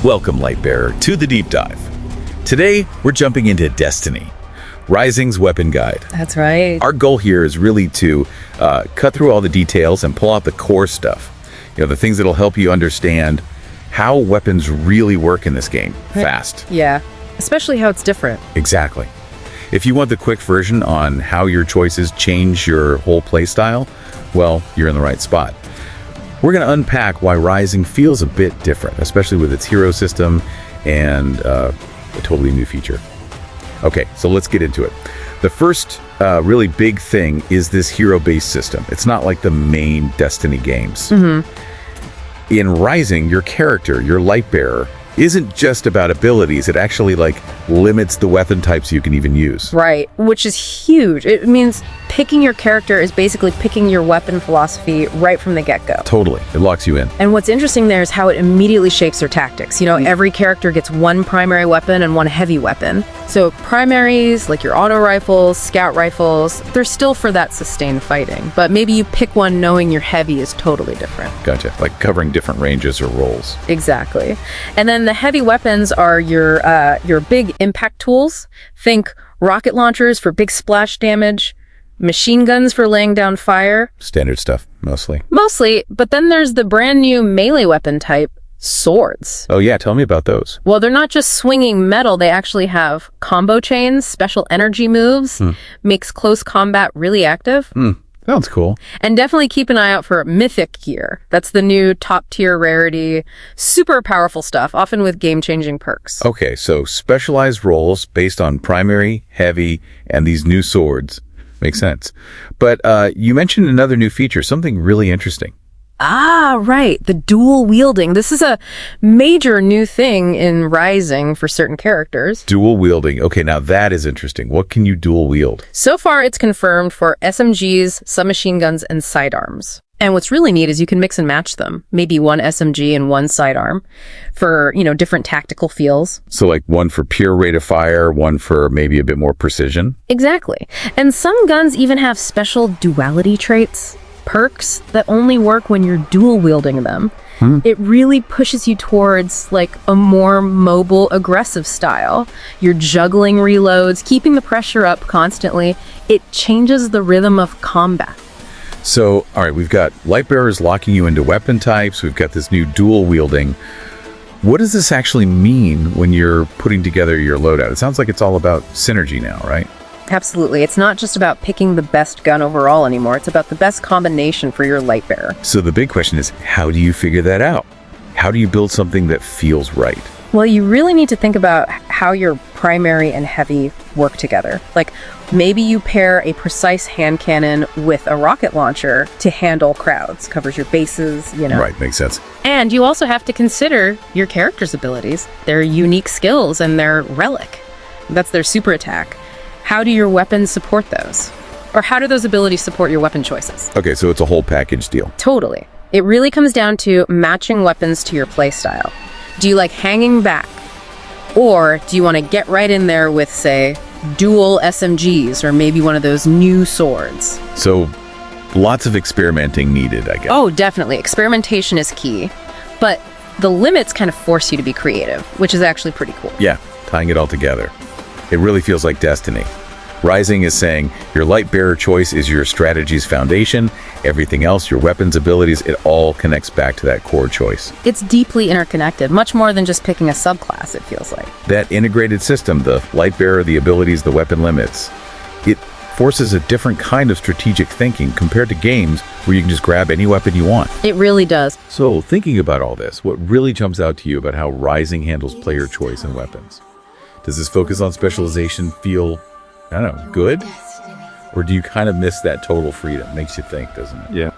Welcome, Lightbearer, to the Deep Dive. Today, we're jumping into Destiny, Rising's weapon guide. That's right. Our goal here is really to cut through all the details and pull out the core stuff. You know, the things that'll help you understand how weapons really work in this game, fast. Yeah, especially how it's different. Exactly. If you want the quick version on how your choices change your whole playstyle, well, you're in the right spot. We're going to unpack why Rising feels a bit different, especially with its hero system and a totally new feature. Okay, so let's get into it. The first really big thing is this hero-based system. It's not like the main Destiny games. In Rising, your character, your Lightbearer, isn't just about abilities. It actually limits the weapon types you can even use. Right, which is huge. It means picking your character is basically picking your weapon philosophy right from the get-go. Totally. It locks you in. And what's interesting there is how it immediately shapes their tactics. You know, every character gets one primary weapon and one heavy weapon. So primaries, like your auto rifles, scout rifles, they're still for that sustained fighting. But maybe you pick one knowing your heavy is totally different. Gotcha. Like covering different ranges or roles. Exactly. And then the heavy weapons are your big impact tools. Think rocket launchers for big splash damage, machine guns for laying down fire. Standard stuff, mostly. Mostly, but then there's the brand new melee weapon type, swords. Oh yeah, tell me about those. Well, they're not just swinging metal, they actually have combo chains, special energy moves, makes close combat really active. Sounds cool. And definitely keep an eye out for mythic gear. That's the new top-tier rarity, super powerful stuff, often with game-changing perks. Okay, so specialized roles based on primary, heavy, and these new swords. Makes sense. But you mentioned another new feature, something really interesting. Ah, right. The dual wielding. This is a major new thing in Rising for certain characters. Dual wielding. Okay, now that is interesting. What can you dual wield? So far, it's confirmed for SMGs, submachine guns, and sidearms. And what's really neat is you can mix and match them. Maybe one SMG and one sidearm for, different tactical feels. So like one for pure rate of fire, one for maybe a bit more precision? Exactly. And some guns even have special duality traits. Perks that only work when you're dual wielding them. It really pushes you towards a more mobile, aggressive style. You're juggling reloads, keeping the pressure up constantly. It changes the rhythm of combat. So, all right, we've got Lightbearers locking you into weapon types. We've got this new dual wielding. What does this actually mean when you're putting together your loadout? It sounds like it's all about synergy now, right? Absolutely. It's not just about picking the best gun overall anymore. It's about the best combination for your Lightbearer. So the big question is, how do you figure that out? How do you build something that feels right? Well, you really need to think about how your primary and heavy work together. Maybe you pair a precise hand cannon with a rocket launcher to handle crowds, covers your bases, Right, makes sense. And you also have to consider your character's abilities, their unique skills, and their relic. That's their super attack. How do your weapons support those? Or how do those abilities support your weapon choices? Okay, so it's a whole package deal. Totally. It really comes down to matching weapons to your playstyle. Do you like hanging back? Or do you want to get right in there with, say, dual SMGs or maybe one of those new swords? So lots of experimenting needed, I guess. Oh, definitely. Experimentation is key. But the limits kind of force you to be creative, which is actually pretty cool. Yeah, tying it all together. It really feels like Destiny. Rising is saying your Lightbearer choice is your strategy's foundation. Everything else, your weapons, abilities, it all connects back to that core choice. It's deeply interconnected, much more than just picking a subclass, it feels like. That integrated system, the Lightbearer, the abilities, the weapon limits, it forces a different kind of strategic thinking compared to games where you can just grab any weapon you want. It really does. So thinking about all this, what really jumps out to you about how Rising handles player choice and weapons? Does this focus on specialization feel, I don't know, good? Or do you kind of miss that total freedom? Makes you think, doesn't it? Yeah.